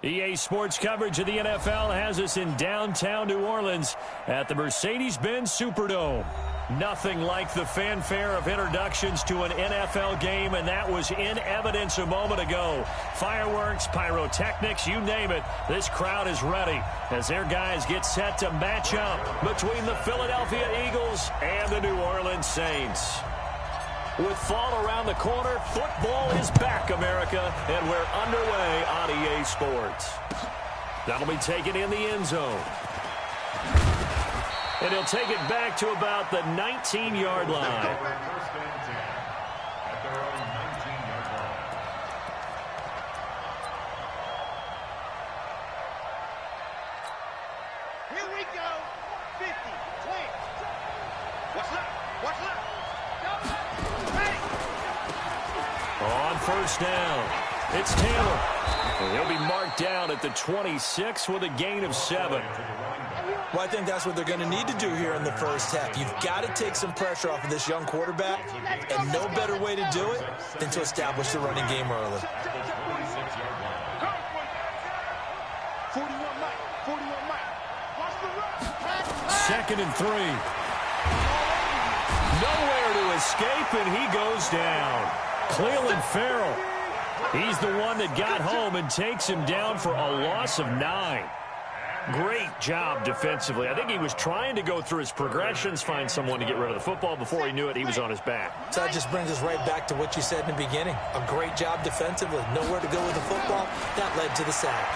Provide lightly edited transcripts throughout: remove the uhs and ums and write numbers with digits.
EA Sports coverage of the NFL has us in downtown New Orleans at the Mercedes-Benz Superdome. Nothing like the fanfare of introductions to an NFL game, and that was in evidence a moment ago. Fireworks, pyrotechnics, you name it. This crowd is ready as their guys get set to match up between the Philadelphia Eagles and the New Orleans Saints. With fall around the corner, football is back, America, and we're underway on EA Sports. That'll be taken in the end zone. And he'll take it back to about the 19-yard line. Here we go. 50, 20. What's left? What's left? On first down, it's Taylor. And he'll be marked down at the 26 with a gain of 7. Well, I think that's what they're going to need to do here in the first half. You've got to take some pressure off of this young quarterback, and no better way to do it than to establish the running game early. 41 Mike. 41 Mike. Watch the run. Second and 3. Nowhere to escape, and he goes down. Cleveland Farrell. He's the one that got home and takes him down for a loss of 9. Great job defensively. I think he was trying to go through his progressions, find someone to get rid of the football. Before he knew it, he was on his back. So that just brings us right back to what you said in the beginning. A great job defensively. Nowhere to go with the football. That led to the sack.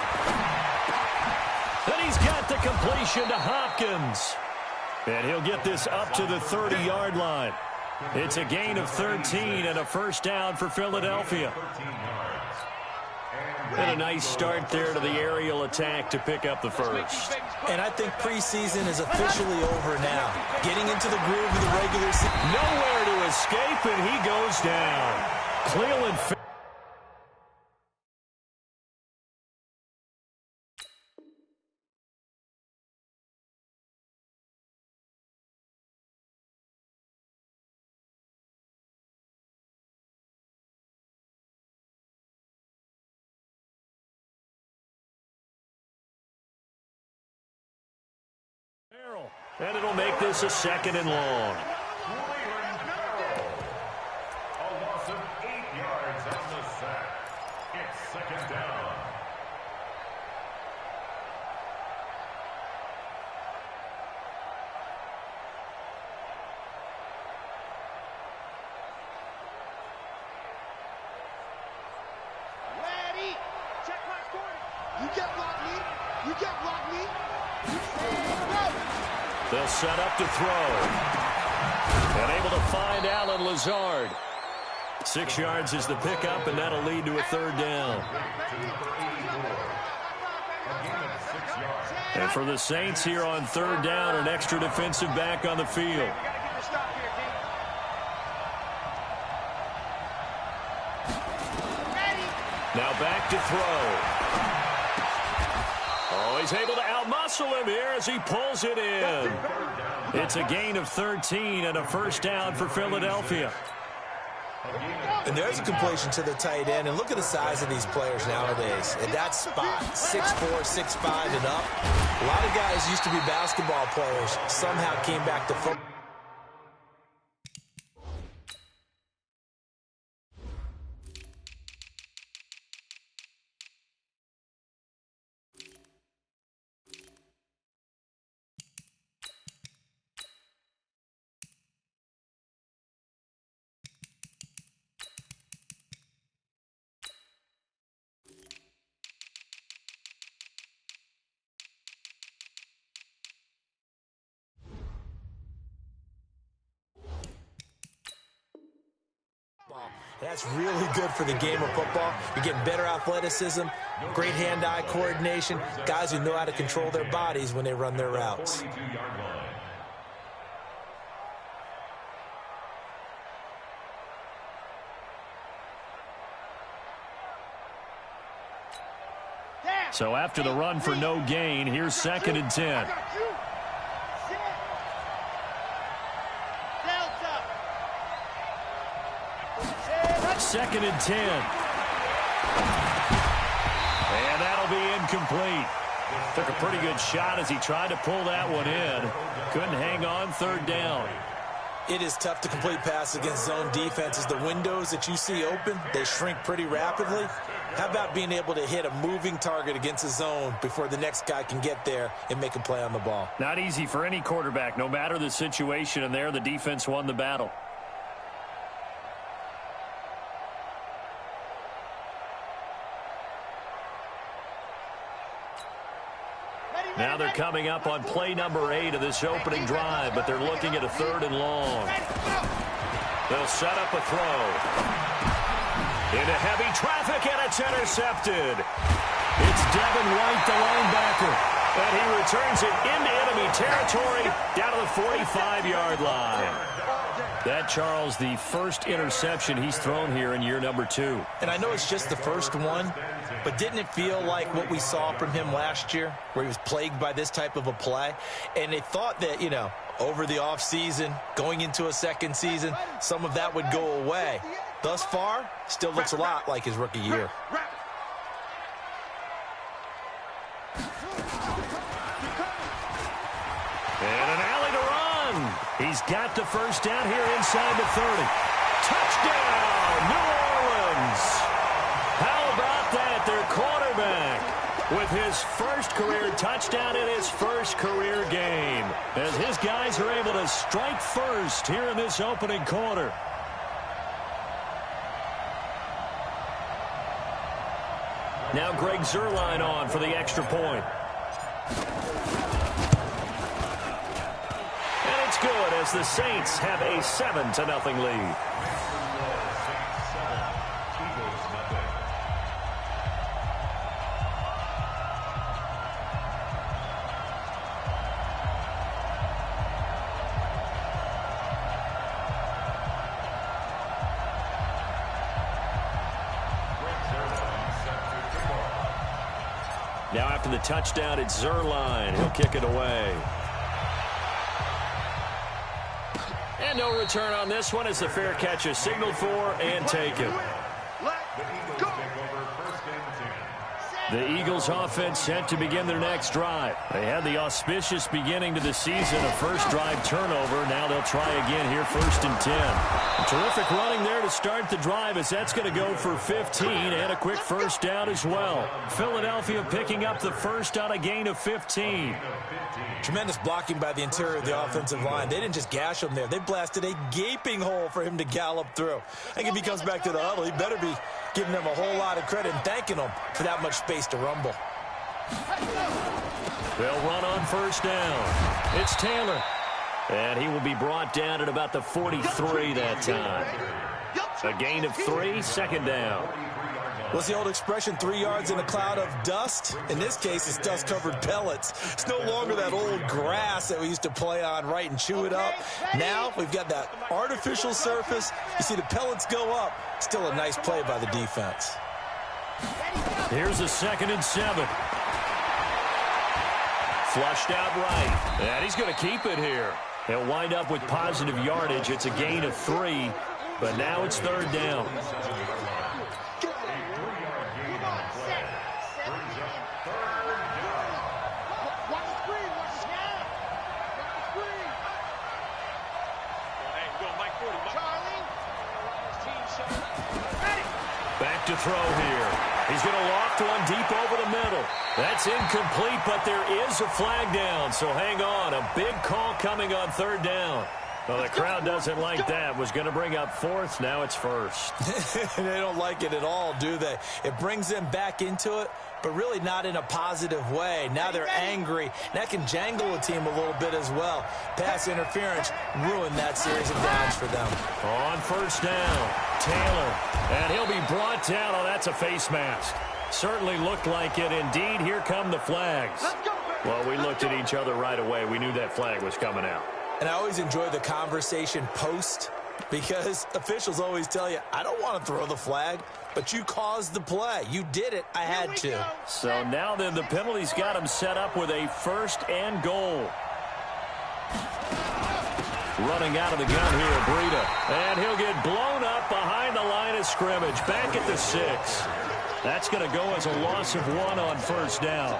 Then he's got the completion to Hopkins. And he'll get this up to the 30-yard line. It's a gain of 13 and a first down for Philadelphia. And a nice start there to the aerial attack to pick up the first. And I think preseason is officially over now. Getting into the groove of the regular season. Nowhere to escape, and he goes down. Cleveland. And it'll make this a second and long. A loss of 8 yards on the sack. It's second down. Ready. Check my 40. You get block me. You get block me. They'll set up to throw. And able to find Allen Lazard. 6 yards is the pickup, and that'll lead to a third down. And for the Saints here on third down, an extra defensive back on the field. Now back to throw. Oh, he's able to outmuscle him here as he pulls it in. It's a gain of 13 and a first down for Philadelphia. And there's a completion to the tight end. And look at the size of these players nowadays. At that spot, 6'4", 6'5", and up. A lot of guys used to be basketball players. Somehow came back to football. That's really good for the game of football. You're getting better athleticism, great hand-eye coordination, guys who know how to control their bodies when they run their routes. So after the run for no gain, here's second and 10. Second and 10. And that'll be incomplete. Took a pretty good shot as he tried to pull that one in. Couldn't hang on third down. It is tough to complete passes against zone defenses. The windows that you see open, they shrink pretty rapidly. How about being able to hit a moving target against a zone before the next guy can get there and make a play on the ball? Not easy for any quarterback, no matter the situation, and there the defense won the battle. Now they're coming up on play number 8 of this opening drive, but they're looking at a 3rd and long. They'll set up a throw. Into heavy traffic, and it's intercepted. It's Devin White, the linebacker, and he returns it into enemy territory down to the 45-yard line. That, Charles, the first interception he's thrown here in year number 2. And I know it's just the first one, but didn't it feel like what we saw from him last year, where he was plagued by this type of a play? And they thought that, you know, over the offseason, going into a second season, some of that would go away. Thus far, still looks a lot like his rookie year. And an alley to run. He's got the first down here inside the 30. Touchdown, New Orleans. How about that? Their quarterback with his first career touchdown in his first career game, as his guys are able to strike first here in this opening quarter. Now Greg Zuerlein on for the extra point. And it's good as the Saints have a 7-0 lead. Now after the touchdown, it's Zuerlein. He'll kick it away. And no return on this one as the fair catch is signaled for and taken. The Eagles offense set to begin their next drive. They had the auspicious beginning to the season, a first drive turnover. Now they'll try again here, 1st and 10. A terrific running there to start the drive, as that's going to go for 15 and a quick first down as well. Philadelphia picking up the first on a gain of 15. Tremendous blocking by the interior of the offensive line. They didn't just gash him there. They blasted a gaping hole for him to gallop through. I think if he comes back to the huddle, he better be giving them a whole lot of credit and thanking them for that much space to rumble. They'll run on first down. It's Taylor. And he will be brought down at about the 43 that time. A gain of 3, 2nd down. What's the old expression, 3 yards in a cloud of dust? In this case, it's dust-covered pellets. It's no longer that old grass that we used to play on, right, and chew it up. Now we've got that artificial surface. You see the pellets go up. Still a nice play by the defense. Here's a 2nd and 7. Flushed out right. And he's going to keep it here. He'll wind up with positive yardage. It's a gain of 3, but now it's 3rd down. Back to throw here. He's going to loft one deep over the middle. That's incomplete, but there is a flag down, so hang on. A big call coming on 3rd down. Well, the crowd doesn't like that. Was going to bring up 4th. Now it's 1st. They don't like it at all, do they? It brings them back into it, but really not in a positive way. Now they're angry. That can jangle a team a little bit as well. Pass interference ruined that series of downs for them. On 1st down, Taylor. And he'll be brought down. Oh, that's a face mask. Certainly looked like it. Indeed, here come the flags. Well, we looked at each other right away. We knew that flag was coming out. And I always enjoy the conversation post, because officials always tell you, I don't want to throw the flag, but you caused the play. You did it. I had to. So now then the penalty's got him set up with a 1st and goal. Running out of the gun here, Breida. And he'll get blown up behind the line of scrimmage. Back at the 6. That's going to go as a loss of 1 on first down.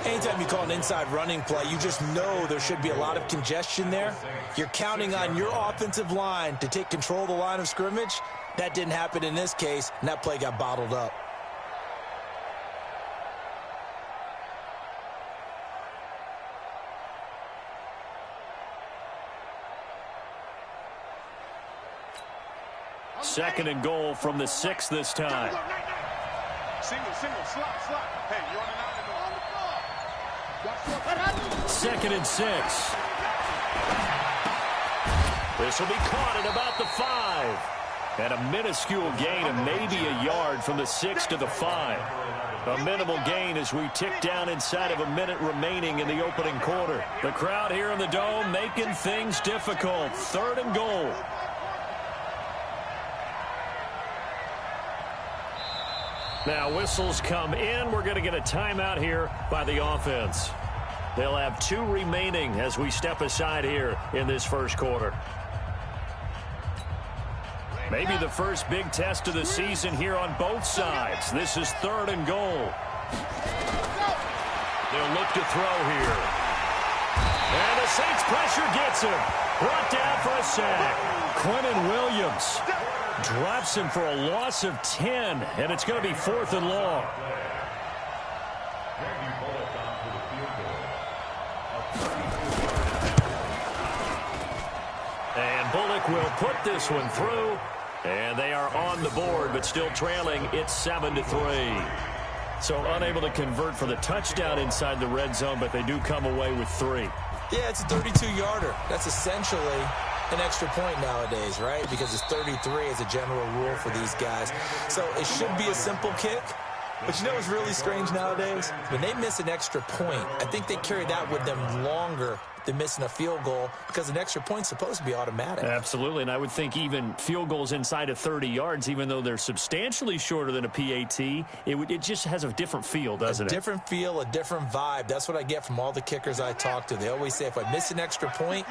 Anytime you call an inside running play, you just know there should be a lot of congestion there. You're counting on your offensive line to take control of the line of scrimmage. That didn't happen in this case, and that play got bottled up. Second and goal from the 6 this time. Single, slot. Hey, you're on the 2nd and 6. This will be caught at about the 5. And a minuscule gain of maybe a yard from the 6 to the 5. A minimal gain as we tick down inside of a minute remaining in the opening quarter. The crowd here in the Dome making things difficult. 3rd and goal. Now whistles come in. We're going to get a timeout here by the offense. They'll have 2 remaining as we step aside here in this first quarter. Maybe the first big test of the season here on both sides. This is 3rd and goal. They'll look to throw here. And the Saints pressure gets him. Brought down for a sack. Quentin Williams drops him for a loss of 10, and it's going to be 4th and long. And Bullock will put this one through, and they are on the board, but still trailing. It's 7-3. So unable to convert for the touchdown inside the red zone, but they do come away with 3. Yeah, it's a 32-yarder. That's essentially an extra point nowadays, right? Because it's 33 as a general rule for these guys. So it should be a simple kick. But you know what's really strange nowadays? When they miss an extra point, I think they carry that with them longer than missing a field goal because an extra point's supposed to be automatic. Absolutely, and I would think even field goals inside of 30 yards, even though they're substantially shorter than a PAT, it just has a different feel, doesn't it? A different feel, a different vibe. That's what I get from all the kickers I talk to. They always say if I miss an extra point,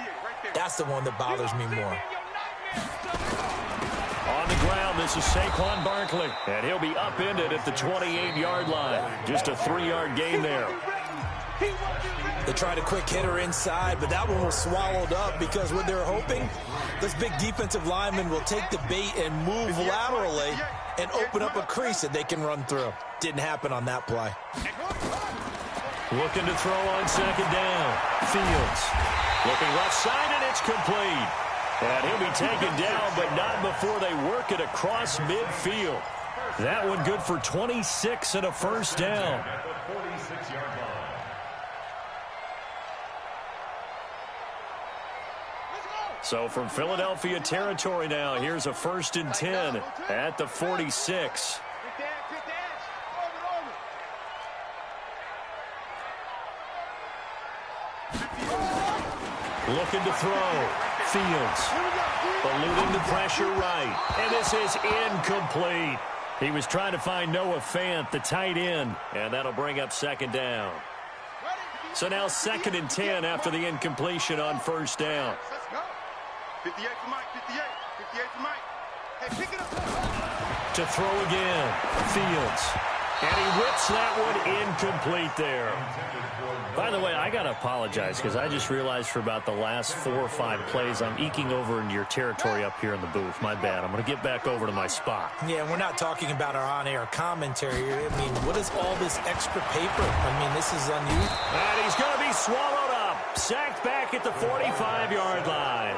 that's the one that bothers me more. On the ground, this is Saquon Barkley, and he'll be upended at the 28-yard line. Just a 3-yard gain there. They tried a quick hitter inside, but that one was swallowed up because what they're hoping, this big defensive lineman will take the bait and move laterally and open up a crease that they can run through. Didn't happen on that play. Looking to throw on 2nd down. Fields looking left side, and it's complete. And he'll be taken down, but not before they work it across midfield. That one good for 26 and a first down. So from Philadelphia territory now, here's a 1st and 10 at the 46. Looking to throw. Fields eluding the pressure right. And this is incomplete. He was trying to find Noah Fant, the tight end. And that'll bring up 2nd down. So now 2nd and 10 after the incompletion on 1st down. 58 for Mike, 58 for Mike. Hey, pick it up. To throw again. Fields. And he whips that one incomplete there. By the way, I got to apologize because I just realized for about the last 4 or 5 plays, I'm eking over into your territory up here in the booth. My bad. I'm going to get back over to my spot. Yeah, we're not talking about our on-air commentary. I mean, what is all this extra paper? I mean, this is unusual. And he's going to be swallowed up. Sacked back at the 45-yard line.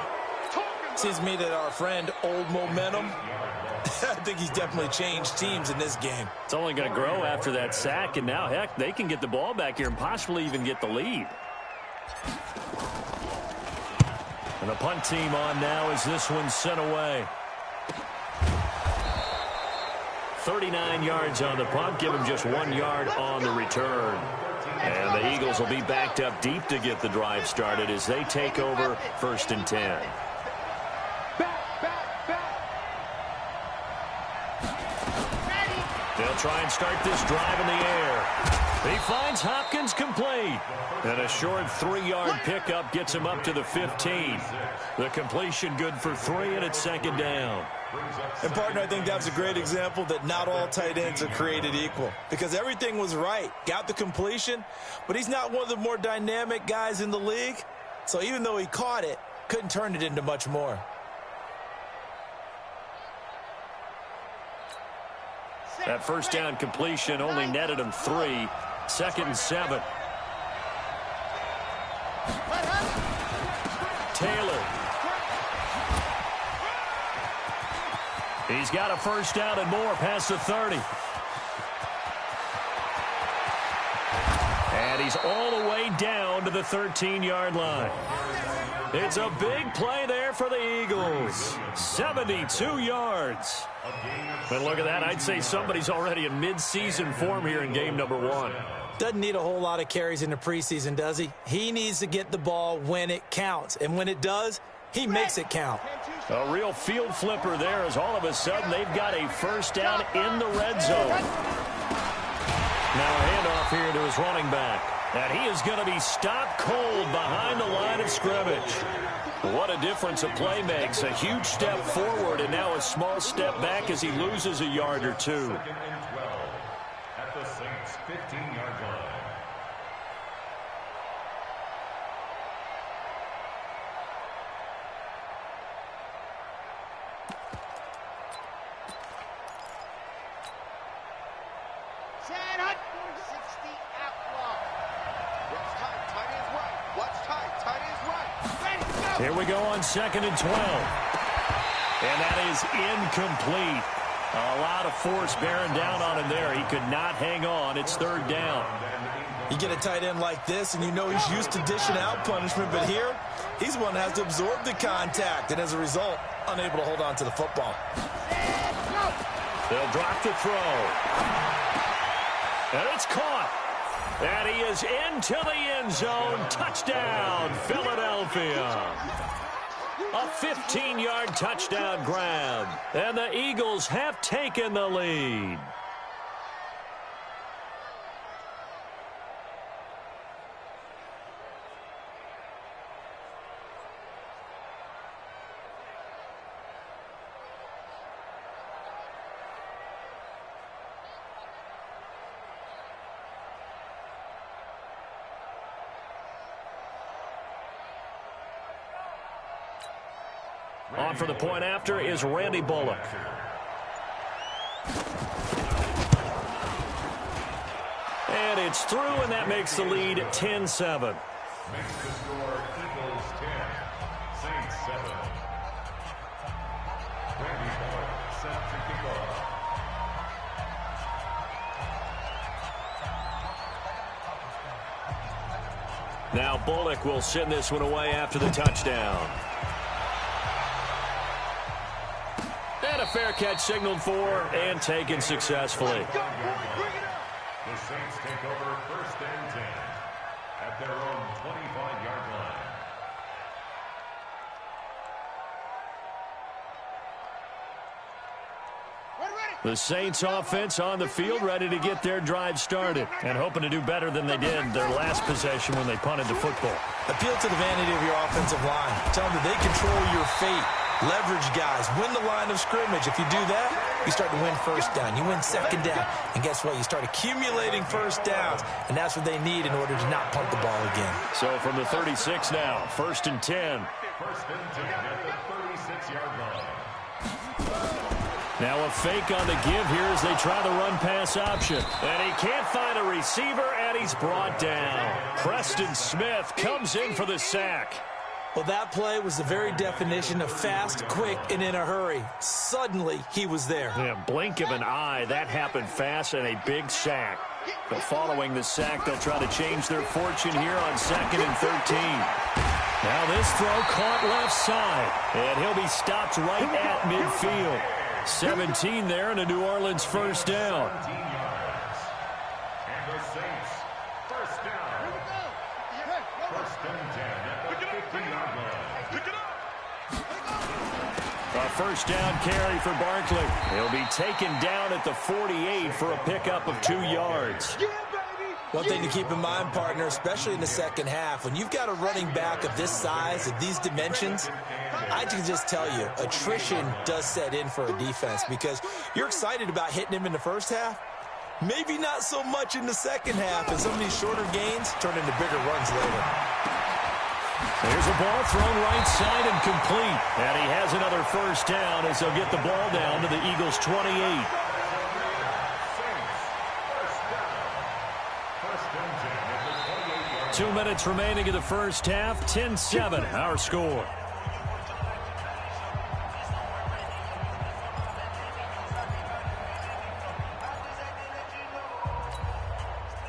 Seems to me that our friend Old Momentum, I think he's definitely changed teams in this game. It's only going to grow after that sack, and now, heck, they can get the ball back here and possibly even get the lead. And the punt team on now as this one's sent away. 39 yards on the punt, give him just 1 yard on the return. And the Eagles will be backed up deep to get the drive started as they take over 1st and 10. They'll try and start this drive in the air. He finds Hopkins complete. And a short 3-yard pickup gets him up to the 15. The completion good for 3, and it's second down. And, partner, I think that was a great example that not all tight ends are created equal, because everything was right. Got the completion, but he's not one of the more dynamic guys in the league. So even though he caught it, couldn't turn it into much more. That first down completion only netted him 3. Second and 7. Taylor. He's got a first down and more past the 30. And he's all the way down to the 13-yard line. It's a big play there for the Eagles. 72 yards. But look at that. I'd say somebody's already in mid-season form here in game number 1. Doesn't need a whole lot of carries in the preseason, does he? He needs to get the ball when it counts. And when it does, he makes it count. A real field flipper there, as all of a sudden they've got a first down in the red zone. Now a handoff here to his running back. And he is going to be stopped cold behind the line of scrimmage. What a difference a play makes. A huge step forward and now a small step back as he loses a yard or 2. Second and 12 at the Saints' 15-yard line. Here we go on second and 12. And that is incomplete. A lot of force bearing down on him there. He could not hang on. It's third down. You get a tight end like this, and you know he's used to dishing out punishment, but here, he's one that has to absorb the contact, and as a result, unable to hold on to the football. They'll drop the throw. And it's caught. And he is into the end zone. Touchdown, Philadelphia. A 15-yard touchdown grab. And the Eagles have taken the lead. On for the point after is Randy Bullock. And it's through, and that makes the lead 10-7. Makes the score Eagles 10, Saints 7. Randy Bullock set to kick off. Now Bullock will send this one away after the touchdown. And a fair catch signaled for and taken successfully. The Saints take over first and 10 at their own 25-yard line. The Saints offense on the field, ready to get their drive started and hoping to do better than they did their last possession when they punted the football. Appeal to the vanity of your offensive line. Tell them that they control your fate. Leverage guys. Win the line of scrimmage. If you do that, you start to win first down. You win second down. And guess what? You start accumulating first downs. And that's what they need in order to not punt the ball again. So from the 36 now, first and 10. First and 10 at the 36-yard line. Now a fake on the give here as they try the run-pass option. And he can't find a receiver, and he's brought down. Preston Smith comes in for the sack. Well, that play was the very definition of fast, quick, and in a hurry. Suddenly, he was there. Yeah, blink of an eye. That happened fast and a big sack. But following the sack, they'll try to change their fortune here on second and 13. Now this throw caught left side. And he'll be stopped right at midfield. 17 there and a New Orleans first down. 17 yards. And the Saints first down. First and 10 at the 50-yard line. A first down carry for Barkley. He'll be taken down at the 48 for a pickup of 2 yards. One thing to keep in mind, partner, especially in the second half, when you've got a running back of this size, of these dimensions, I can just tell you, attrition does set in for a defense because you're excited about hitting him in the first half. Maybe not so much in the second half, and some of these shorter gains turn into bigger runs later. There's a ball thrown right side and complete. And he has another first down as they'll get the ball down to the Eagles' 28. 2 minutes remaining in the first half. 10-7, our score.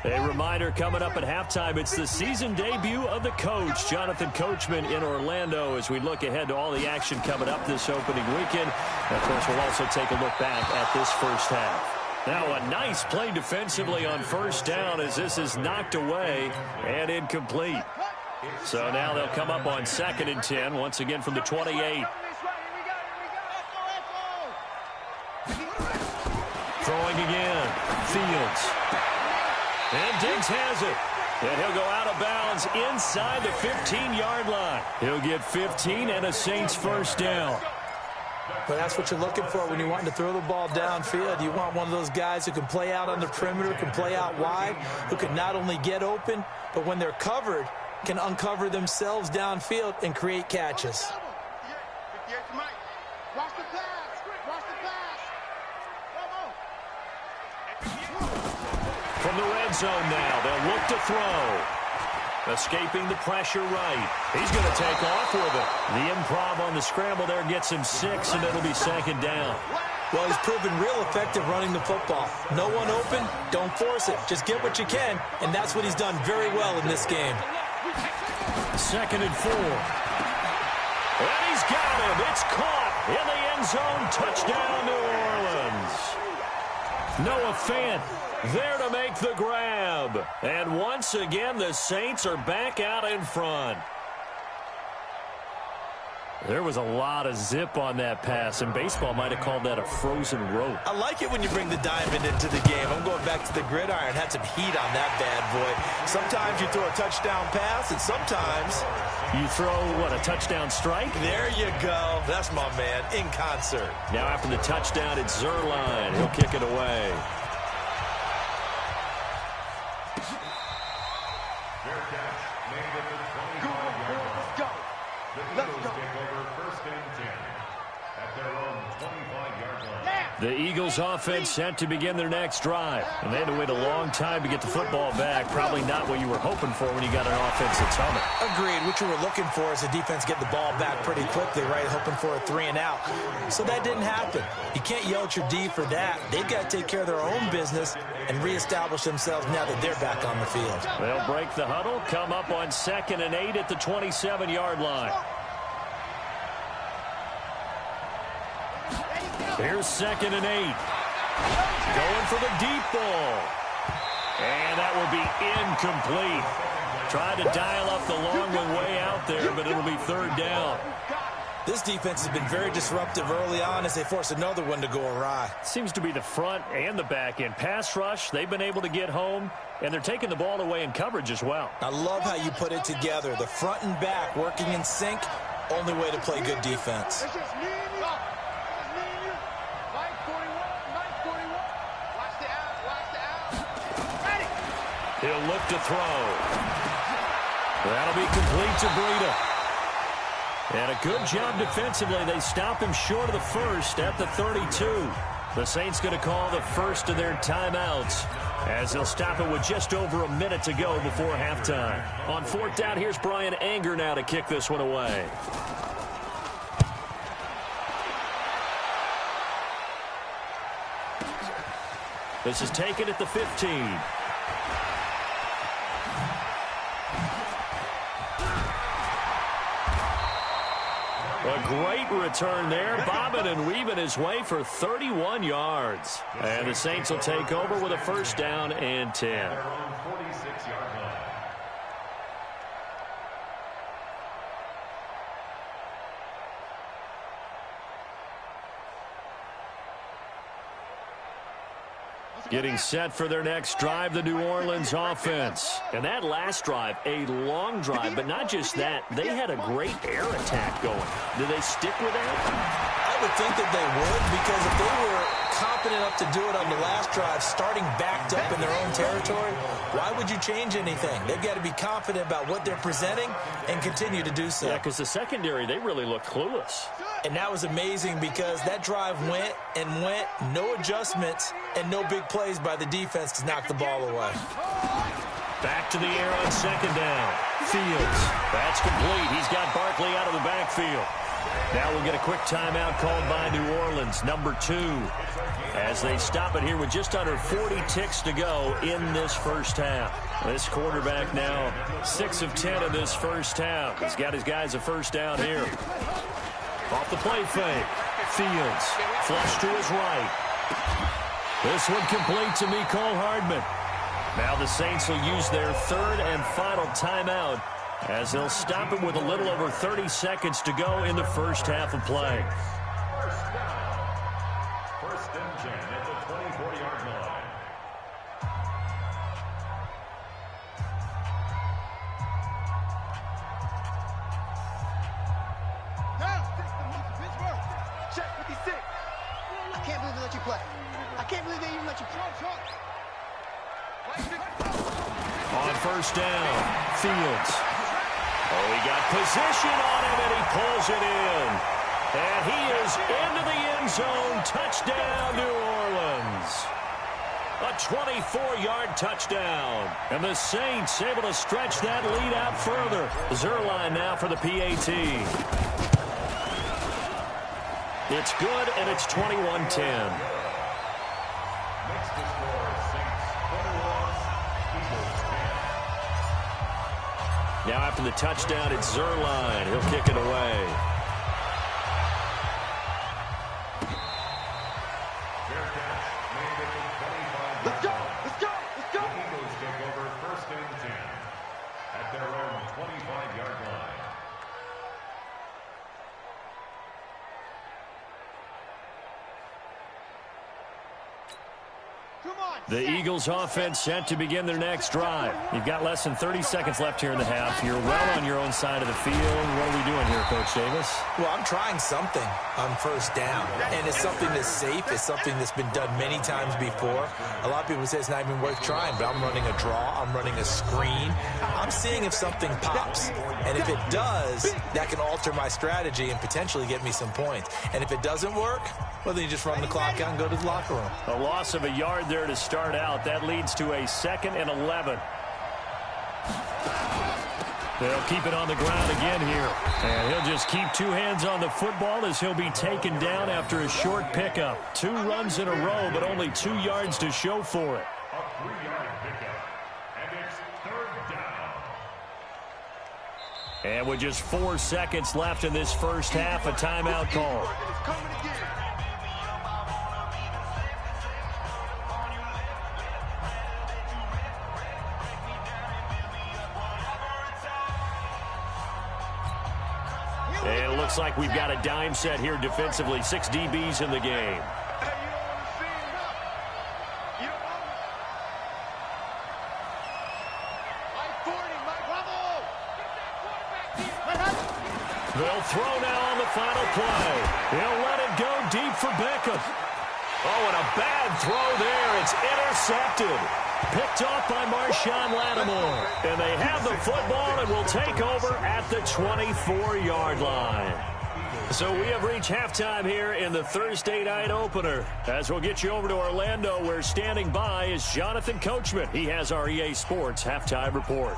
A reminder coming up at halftime, it's the season debut of the coach, Jonathan Coachman, in Orlando, as we look ahead to all the action coming up this opening weekend. And of course, we'll also take a look back at this first half. Now a nice play defensively on first down as this is knocked away and incomplete. So now they'll come up on 2nd and 10, once again from the 28. Throwing again, Fields. And Diggs has it. And he'll go out of bounds inside the 15-yard line. He'll get 15 and a Saints first down. But that's what you're looking for when you're wanting to throw the ball downfield. You want one of those guys who can play out on the perimeter, can play out wide, who can not only get open, but when they're covered, can uncover themselves downfield and create catches. From the red zone now, they'll look to throw. Escaping the pressure right. He's going to take off with it. The improv on the scramble there gets him 6, and it'll be 2nd down. Well, he's proven real effective running the football. No one open, don't force it. Just get what you can, and that's what he's done very well in this game. 2nd and 4. And he's got him. It's caught in the end zone. Touchdown, New Orleans. Noah Fant there to make the grab. And once again, the Saints are back out in front. There was a lot of zip on that pass, and baseball might have called that a frozen rope. I like it when you bring the diamond into the game. I'm going back to the gridiron. Had some heat on that bad boy. Sometimes you throw a touchdown pass, and sometimes you throw, what, a touchdown strike? There you go. That's my man, in concert. Now after the touchdown, it's Zerline. He'll kick it away. The Eagles offense set to begin their next drive. And they had to wait a long time to get the football back. Probably not what you were hoping for when you got an offense that's humming. Agreed. What you were looking for is the defense get the ball back pretty quickly, right? Hoping for a 3 and out. So that didn't happen. You can't yell at your D for that. They've got to take care of their own business and reestablish themselves now that they're back on the field. They'll break the huddle, come up on 2nd and 8 at the 27-yard line. Here's 2nd and 8. Going for the deep ball. And that will be incomplete. Tried to dial up the long one way out there, but it'll be 3rd down. This defense has been very disruptive early on as they force another one to go awry. Seems to be the front and the back end. Pass rush, they've been able to get home, and they're taking the ball away in coverage as well. I love how you put it together. The front and back working in sync, only way to play good defense. He'll look to throw. That'll be complete to Breida. And a good job defensively. They stop him short of the first at the 32. The Saints going to call the first of their timeouts as they'll stop it with just over a minute to go before halftime. On 4th down, here's Brian Anger now to kick this one away. This is taken at the 15. A great return there, bobbing and weaving his way for 31 yards. And the Saints will take over with a 1st down and 10. Getting set for their next drive, the New Orleans offense. And that last drive, a long drive, but not just that. They had a great air attack going. Do they stick with that? I would think that they would, because if they were confident enough to do it on the last drive, starting backed up in their own territory, why would you change anything? They've got to be confident about what they're presenting and continue to do so. Yeah, because the secondary, they really looked clueless. And that was amazing because that drive went and went, no adjustments, and no big plays by the defense to knock the ball away. Back to the air on second down. Fields. That's complete. He's got Barkley out of the backfield. Now we'll get a quick timeout called by New Orleans, number 2, as they stop it here with just under 40 ticks to go in this first half. This quarterback now 6 of 10 in this first half. He's got his guys a first down here. Off the play fake. Fields. Flush to his right. This one complete to Mecole Hardman. Now the Saints will use their third and final timeout as they'll stop it with a little over 30 seconds to go in the first half of play. First and 10 at the 24-yard line. Check 56. I can't believe they let you play. I can't believe they even let you play. On first down, Fields. Oh, he got position on him, and he pulls it in. And he is into the end zone. Touchdown, New Orleans. A 24-yard touchdown. And the Saints able to stretch that lead out further. Zerline now for the PAT. It's good, and it's 21-10. Now after the touchdown, it's Zerline. He'll kick it away. Let's go! Let's go! Let's go! The Eagles take over first and 10 at their own 25-yard line. The Eagles offense set to begin their next drive. You've got less than 30 seconds left here in the half. You're well on your own side of the field. What are we doing here, Coach Davis? Well, I'm trying something on first down, and it's something that's safe. It's something that's been done many times before. A lot of people say it's not even worth trying, but I'm running a draw. I'm running a screen. I'm seeing if something pops, and if it does, that can alter my strategy and potentially get me some points. And if it doesn't work, well, then you just run the clock out and go to the locker room. A loss of a yard there to start out. That leads to a 2nd and 11. They'll keep it on the ground again here. And he'll just keep 2 hands on the football as he'll be taken down after a short pickup. 2 runs in a row, but only 2 yards to show for it. A 3-yard pickup, and it's third down. And with just 4 seconds left in this first half, a timeout call. And it looks like we've got a dime set here defensively. 6 DBs in the game. They'll throw now on the final play. He'll let it go deep for Beckham. Oh, and a bad throw there. It's intercepted. Picked off by Marshawn Lattimore. And they have the football and will take over at the 24-yard line. So we have reached halftime here in the Thursday night opener. As we'll get you over to Orlando, where standing by is Jonathan Coachman. He has our EA Sports halftime report.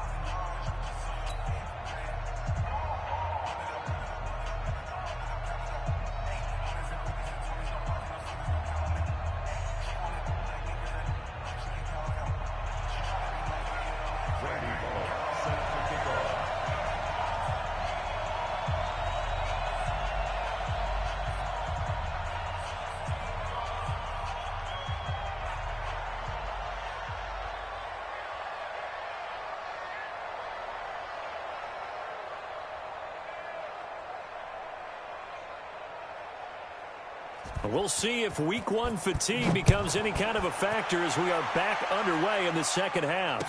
We'll see if week one fatigue becomes any kind of a factor as we are back underway in the second half.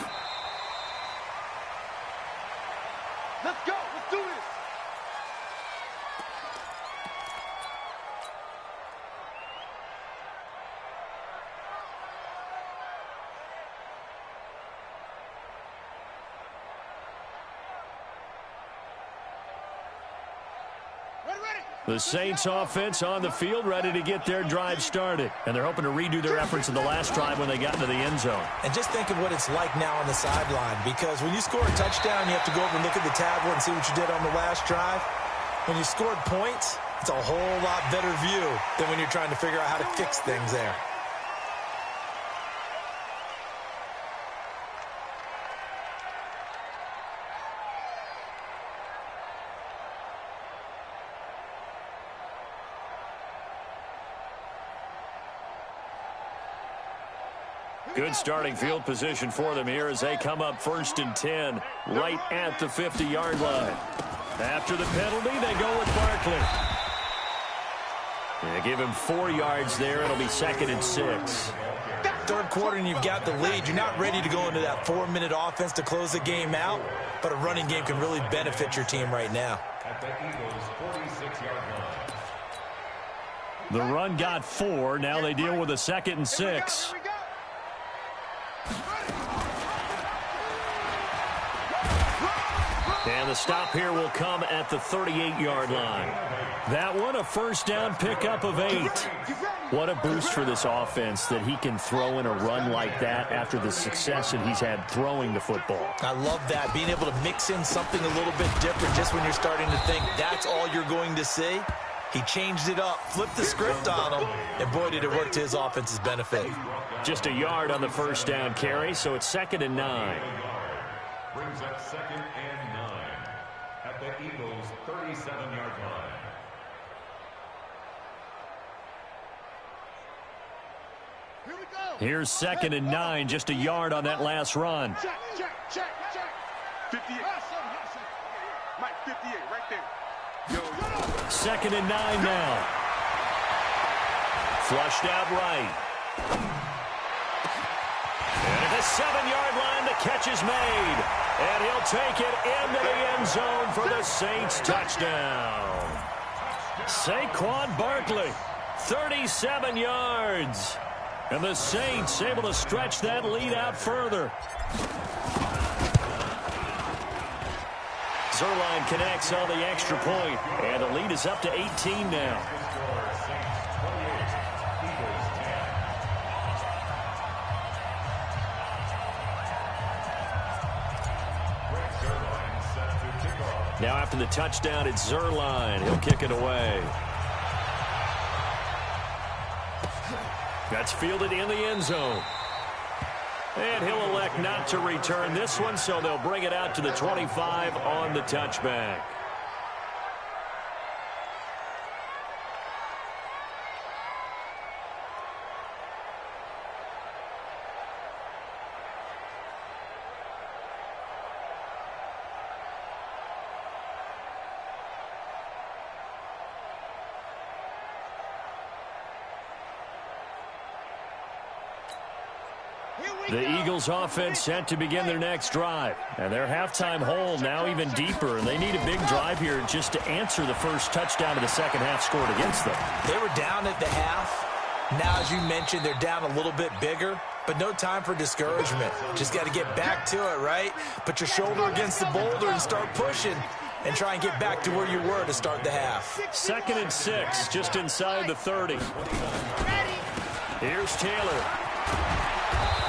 Let's go. Let's do this. The Saints offense on the field, ready to get their drive started. And they're hoping to redo their efforts in the last drive when they got into the end zone. And just think of what it's like now on the sideline, because when you score a touchdown, you have to go over and look at the tablet and see what you did on the last drive. When you scored points, it's a whole lot better view than when you're trying to figure out how to fix things there. Good starting field position for them here as they come up 1st and 10 right at the 50-yard line. After the penalty, they go with Barkley. They give him 4 yards there. It'll be 2nd and 6. Third quarter and you've got the lead. You're not ready to go into that 4-minute offense to close the game out, but a running game can really benefit your team right now. At the Eagles' 46-yard line. The run got 4. Now they deal with a 2nd and 6. And the stop here will come at the 38-yard line. That one, a first down pickup of 8. What a boost for this offense that he can throw in a run like that after the success that he's had throwing the football. I love that, being able to mix in something a little bit different just when you're starting to think that's all you're going to see. He changed it up, flipped the script on him, and boy, did it work to his offense's benefit. Just a yard on the first down carry, so it's 2nd and 9. Brings up 2nd and 9 at the Eagles' 37-yard line. Here we go. Here's 2nd and 9, just a yard on that last run. Check, check, check, check. 58. Mike, 58, right there. Yo. 2nd and 9 now. Flushed out right. And at the 7-yard line, the catch is made. And he'll take it into the end zone for the Saints touchdown. Saquon Barkley, 37 yards. And the Saints able to stretch that lead out further. Zerline connects on the extra point, and the lead is up to 18 now. Now after the touchdown, it's Zerline. He'll kick it away. That's fielded in the end zone. And he'll elect not to return this one, so they'll bring it out to the 25 on the touchback. The Eagles offense set to begin their next drive. And their halftime hole now even deeper. And they need a big drive here just to answer the first touchdown of the second half scored against them. They were down at the half. Now, as you mentioned, they're down a little bit bigger. But no time for discouragement. Just got to get back to it, right? Put your shoulder against the boulder and start pushing. And try and get back to where you were to start the half. 2nd and 6, just inside the 30. Here's Taylor.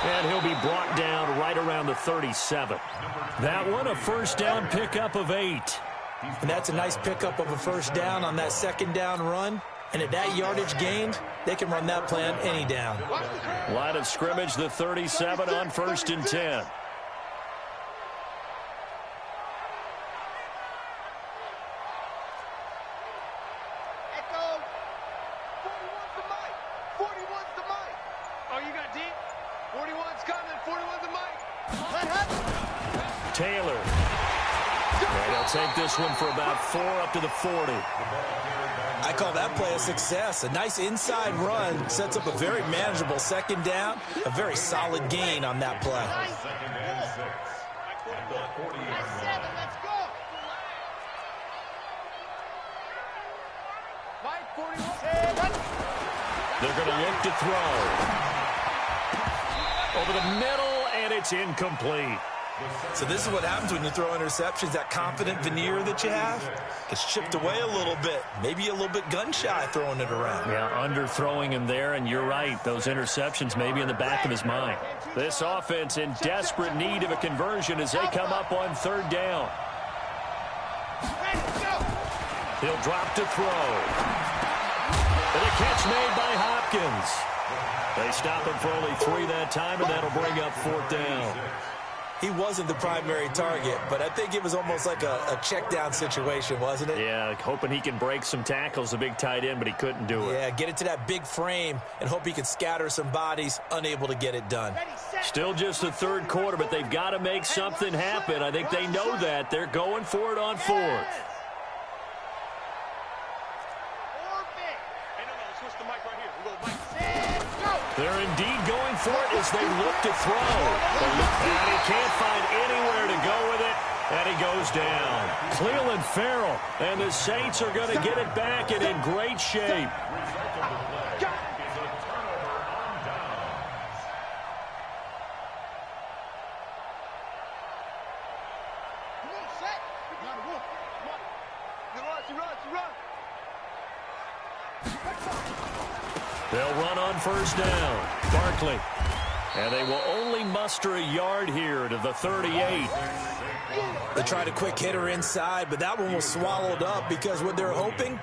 And he'll be brought down right around the 37. That one, a first down pickup of 8. And that's a nice pickup of a first down on that second down run. And at that yardage gained, they can run that play on any down. Line of scrimmage, the 37 on 1st and 10. Taylor. And he'll take this one for about 4 up to the 40. I call that play a success. A nice inside run sets up a very manageable second down. A very solid gain on that play. Second and 6. At the 40-yard line. Let's go. They're going to look to throw. Over the middle, and it's incomplete. So this is what happens when you throw interceptions. That confident veneer that you have gets chipped away a little bit. Maybe a little bit gun-shy throwing it around. Yeah, underthrowing him there, and you're right. Those interceptions may be in the back of his mind. This offense in desperate need of a conversion as they come up on 3rd down. He'll drop to throw. And a catch made by Hopkins. They stop him for only 3 that time, and that'll bring up 4th down. He wasn't the primary target, but I think it was almost like a check down situation, wasn't it? Yeah, hoping he can break some tackles, the big tight end, but he couldn't do it. Yeah, get it to that big frame and hope he can scatter some bodies, unable to get it done. Still just the 3rd quarter, but they've got to make something happen. I think they know that. They're going for it on 4th. They're indeed going for it as they look to throw. And he can't find anywhere to go with it, and he goes down. Cleveland Farrell, and the Saints are going to get it back and in great shape. They'll run on 1st down. Barkley. And they will only muster a yard here to the 38. They tried a quick hitter inside, but that one was swallowed up because what they're hoping,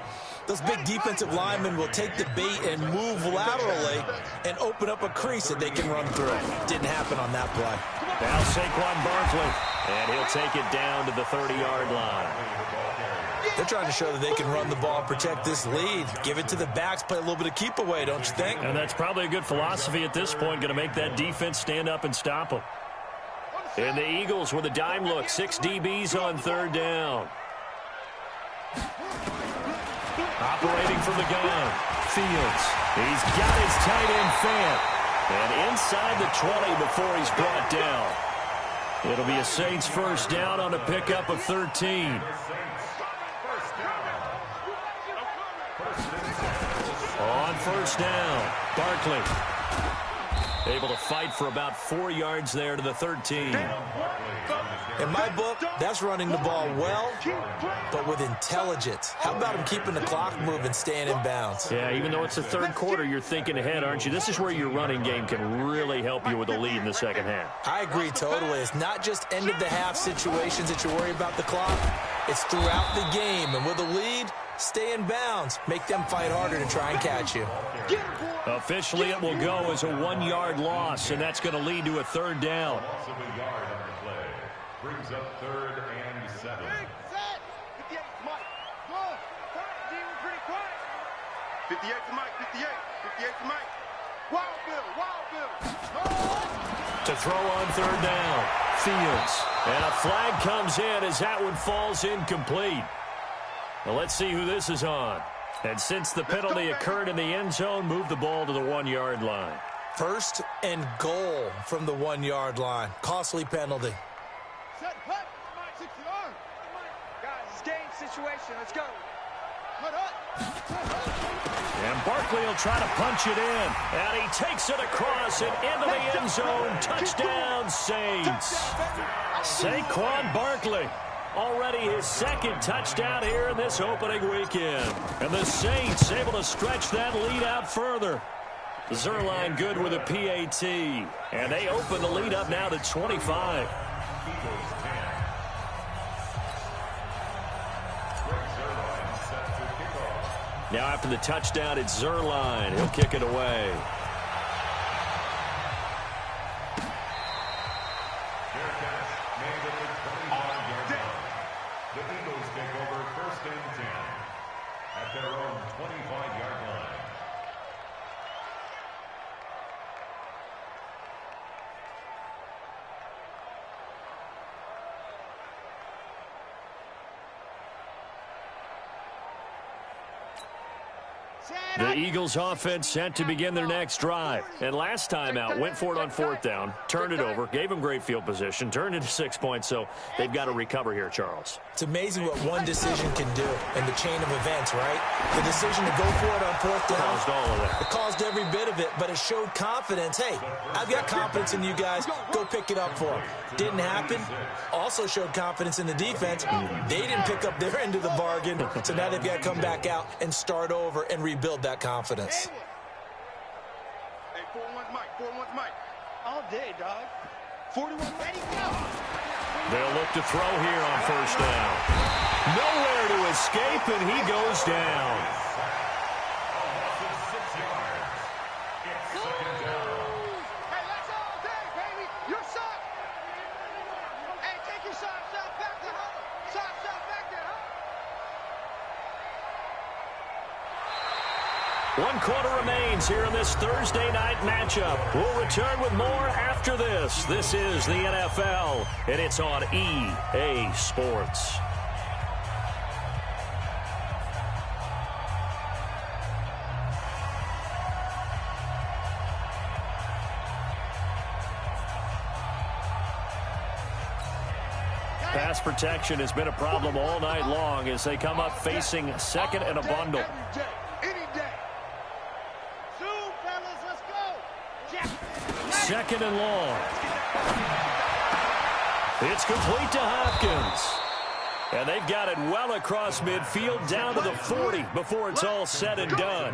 those big defensive linemen will take the bait and move laterally and open up a crease that they can run through. Didn't happen on that play. Now Saquon Barkley. And he'll take it down to the 30-yard line. They're trying to show that they can run the ball, protect this lead, give it to the backs, play a little bit of keep away, don't you think? And that's probably a good philosophy at this point, going to make that defense stand up and stop them. And the Eagles with a dime look, 6 DBs on 3rd down. Operating from the gun, Fields. He's got his tight end Fant. And inside the 20 before he's brought down. It'll be a Saints 1st down on a pickup of 13. On 1st down, Barkley able to fight for about 4 yards there to the 13. In my book, that's running the ball well, but with intelligence. How about him keeping the clock moving, staying in bounds? Yeah, even though it's the 3rd quarter, you're thinking ahead, aren't you? This is where your running game can really help you with a lead in the 2nd half. I agree totally. It's not just end-of-the-half situations that you worry about the clock. It's throughout the game, and with a lead, stay in bounds. Make them fight harder to try and catch you. Officially, it will go as a 1-yard loss, and that's going to lead to a 3rd down. Loss of a yard on the play. Brings up 3rd and 7. 58 to Mike. Good. D, we're pretty quiet. 58 to Mike. 58. 58 to Mike. Wild Bill. Wild Bill. To throw on 3rd down. Fields. And a flag comes in as that one falls incomplete. Well, let's see who this is on. And since the penalty occurred in the end zone, move the ball to the 1-yard line. 1st and goal from the 1-yard line. Costly penalty. Set, hut. Mike, 6 yards. Guys, it's game situation. Let's go. Hut, hut. And Barkley will try to punch it in. And he takes it across and into the end zone. Touchdown, Saints. Saquon Barkley. Already his 2nd touchdown here in this opening weekend. And the Saints able to stretch that lead out further. Zerline good with a PAT. And they open the lead up now to 25. Now after the touchdown, it's Zerline. He'll kick it away. The Eagles take over 1st and 10 at their own 25-yard line. The Eagles offense set to begin their next drive. And last time out, went for it on 4th down, turned it over, gave them great field position, turned it to 6 points, so they've got to recover here, Charles. It's amazing what one decision can do in the chain of events, right? The decision to go for it on 4th down. Caused all of that. It caused every bit of it, but it showed confidence. Hey, I've got confidence in you guys. Go pick it up for them. Didn't happen. Also showed confidence in the defense. They didn't pick up their end of the bargain, so now they've got to come back out and start over and rebuild that confidence. Hey, 4-1's Mike. 4-1's Mike. All day, dog. 41. Ready, go. They'll look to throw here on 1st down. Nowhere to escape, and he goes down. Hey, that's all day, baby. Your sock. Hey, take your socks out back to home. Socks out back to home. 1 quarter remains here in this Thursday night matchup. We'll return with more after this. This is the NFL, and it's on EA Sports. Pass protection has been a problem all night long as they come up facing 2nd and a bundle. Every day. Any day. Zoom, fellas, let's go. Jack. 2nd and long. It's complete to Hopkins. And they've got it well across midfield down to the 40 before it's all said and done.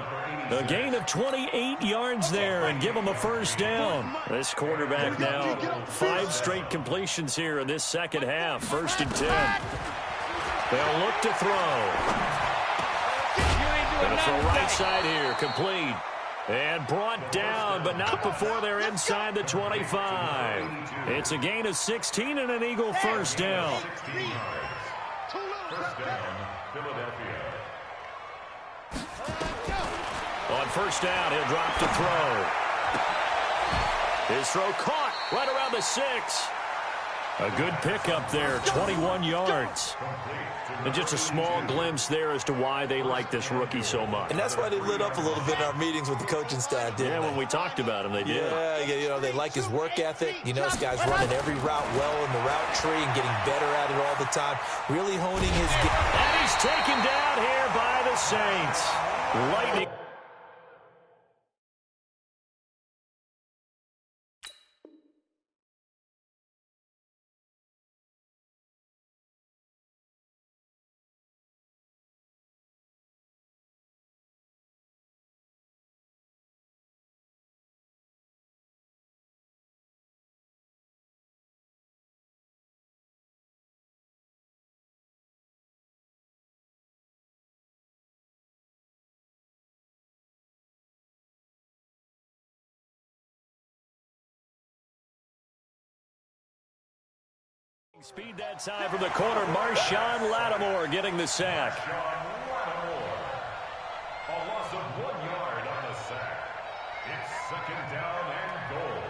A gain of 28 yards there and give them a 1st down. This quarterback now 5 straight completions here in this second half. 1st and 10. They'll look to throw. Going to throw right side here. Complete. And brought down, but not before they're inside the 25. It's a gain of 16 and an Eagle 1st down. 1st down, Philadelphia. On 1st down, he'll drop to throw. His throw caught right around the 6. A good pickup there, 21 yards. And just a small glimpse there as to why they like this rookie so much. And that's why they lit up a little bit in our meetings with the coaching staff, didn't they? Yeah, when we talked about him, they did. Yeah, you know, they like his work ethic. You know, this guy's running every route well in the route tree and getting better at it all the time. Really honing his game. And he's taken down here by the Saints. Lightning. Speed that time from the corner. Marshawn Lattimore getting the sack. A loss of 1 yard on the sack. It's 2nd down and goal.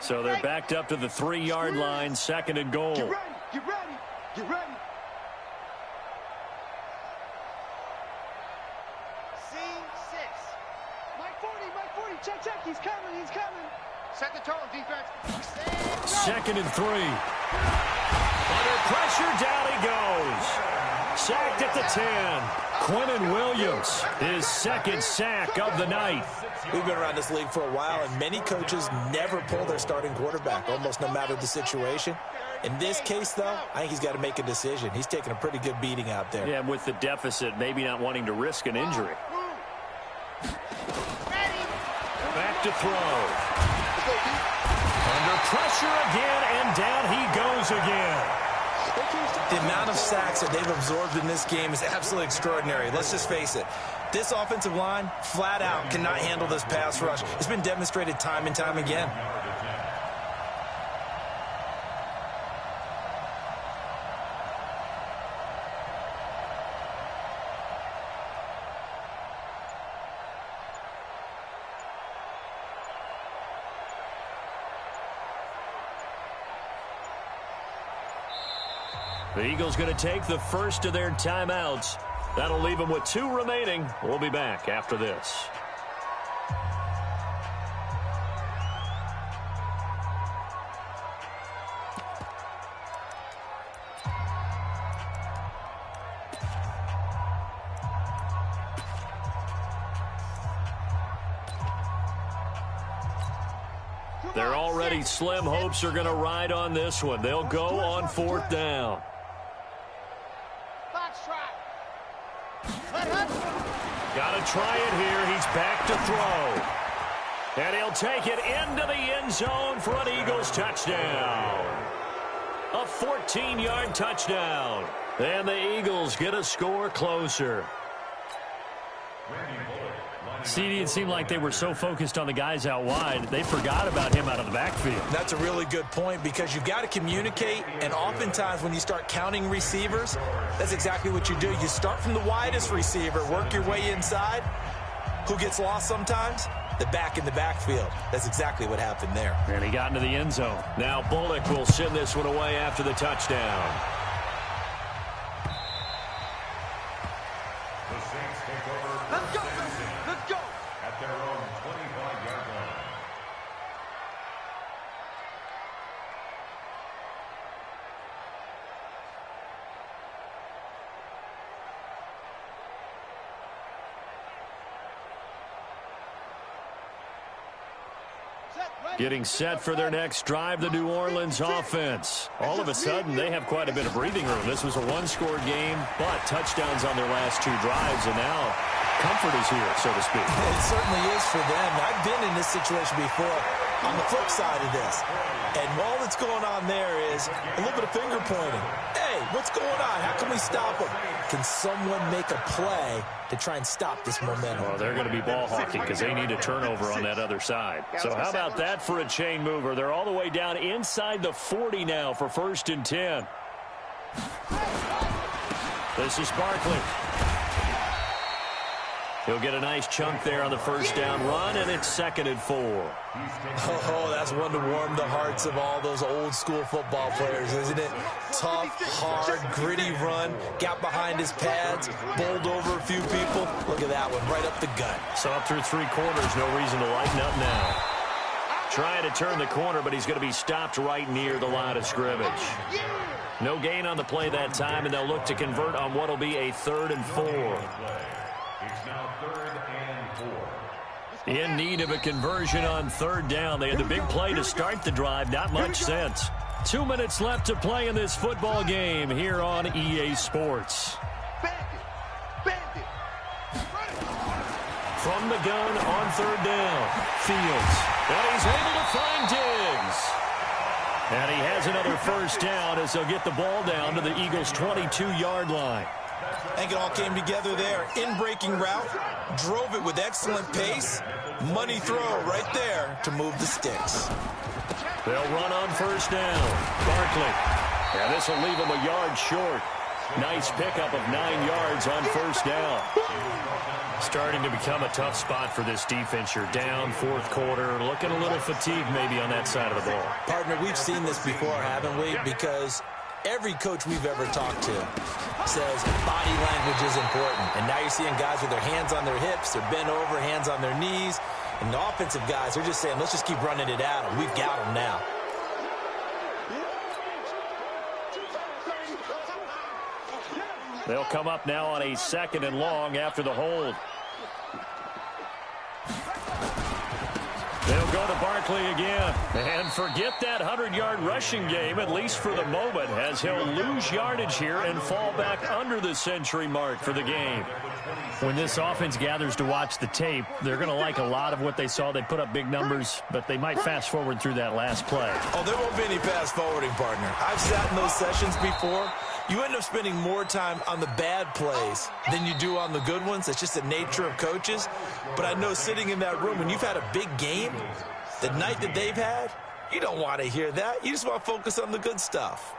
So they're backed up to the 3-yard line, 2nd and goal. Get ready. Get ready. Get ready. Check, he's coming, he's coming. Set the tone, defense. 2nd and 3. Under pressure, down he goes. Sacked at the 10. Quentin Williams, his 2nd sack of the night. We've been around this league for a while, and many coaches never pull their starting quarterback, almost no matter the situation. In this case, though, I think he's got to make a decision. He's taking a pretty good beating out there. Yeah, with the deficit, maybe not wanting to risk an injury. Back to throw. Under pressure again, and down he goes again. The amount of sacks that they've absorbed in this game is absolutely extraordinary. Let's just face it. This offensive line, flat out, cannot handle this pass rush. It's been demonstrated time and time again. The Eagles going to take the first of their timeouts. That'll leave them with 2 remaining. We'll be back after this. Their already slim hopes are going to ride on this one. They'll go on 4th down. Got to try it here. He's back to throw. And he'll take it into the end zone for an Eagles touchdown. A 14-yard touchdown. And the Eagles get a score closer. CD, it seemed like they were so focused on the guys out wide, they forgot about him out of the backfield. That's a really good point because you've got to communicate, and oftentimes when you start counting receivers, that's exactly what you do. You start from the widest receiver, work your way inside. Who gets lost sometimes? The back in the backfield. That's exactly what happened there. And he got into the end zone. Now Bullock will send this one away after the touchdown. Let's go. Let's go. At their own 25-yard line. Getting set for their next drive, the New Orleans offense. All of a sudden, they have quite a bit of breathing room. This was a one-score game, but touchdowns on their last 2 drives, and now comfort is here, so to speak. It certainly is for them. I've been in this situation before on the flip side of this. And all that's going on there is a little bit of finger pointing. Hey, what's going on? How can we stop them? Can someone make a play to try and stop this momentum? Well, they're going to be ball hawking because they need a turnover on that other side. So how about that for a chain mover? They're all the way down inside the 40 now for 1st and 10. This is Barkley. He'll get a nice chunk there on the 1st down run, and it's 2nd and 4. Oh, that's one to warm the hearts of all those old-school football players, isn't it? Tough, hard, gritty run, got behind his pads, bowled over a few people. Look at that one, right up the gut. So up through 3 quarters, no reason to lighten up now. Trying to turn the corner, but he's going to be stopped right near the line of scrimmage. No gain on the play that time, and they'll look to convert on what will be a 3rd and 4. It's now 3rd and 4. In need of a conversion on 3rd down. They had the big play to start the drive. Not much sense. 2 minutes left to play in this football game here on EA Sports. From the gun on 3rd down. Fields. And he's able to find Diggs. And he has another 1st down as they'll get the ball down to the Eagles' 22-yard line. I think it all came together there. In-breaking route, drove it with excellent pace. Money throw right there to move the sticks. They'll run on 1st down. Barkley. And this will leave him a yard short. Nice pickup of 9 yards on 1st down. Starting to become a tough spot for this defense. You're down 4th quarter. Looking a little fatigued maybe on that side of the ball. Partner, we've seen this before, haven't we? Because every coach we've ever talked to says body language is important. And now you're seeing guys with their hands on their hips, they're bent over, hands on their knees. And the offensive guys are just saying, let's just keep running it at them. We've got them now. They'll come up now on a 2nd and long after the hold. They'll go to Barkley again. And forget that 100-yard rushing game, at least for the moment, as he'll lose yardage here and fall back under the century mark for the game. When this offense gathers to watch the tape, they're going to like a lot of what they saw. They put up big numbers, but they might fast forward through that last play. Oh, there won't be any fast forwarding, partner. I've sat in those sessions before. You end up spending more time on the bad plays than you do on the good ones. It's just the nature of coaches. But I know sitting in that room, when you've had a big game, the night that they've had, you don't want to hear that. You just want to focus on the good stuff.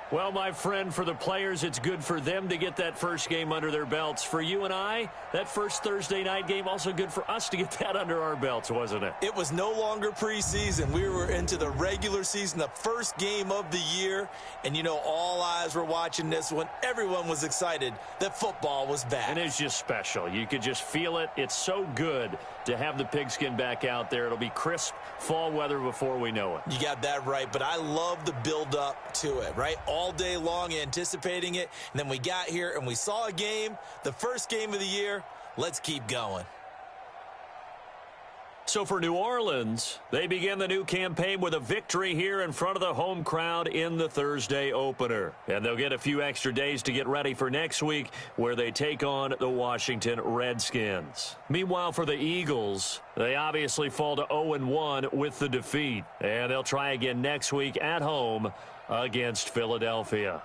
Well, my friend, for the players, it's good for them to get that first game under their belts. For you and I, that first Thursday night game, also good for us to get that under our belts, wasn't it? It was no longer preseason. We were into the regular season, the first game of the year. And, you know, all eyes were watching this one. Everyone was excited that football was back. And it's just special. You could just feel it. It's so good to have the pigskin back out there. It'll be crisp fall weather before we know it. You got that right, but I love the build-up to it, right? All day long anticipating it, and then we got here and we saw a game, the first game of the year. Let's keep going. So for New Orleans, they begin the new campaign with a victory here in front of the home crowd in the Thursday opener. And they'll get a few extra days to get ready for next week where they take on the Washington Redskins. Meanwhile, for the Eagles, they obviously fall to 0-1 with the defeat. And they'll try again next week at home against Philadelphia.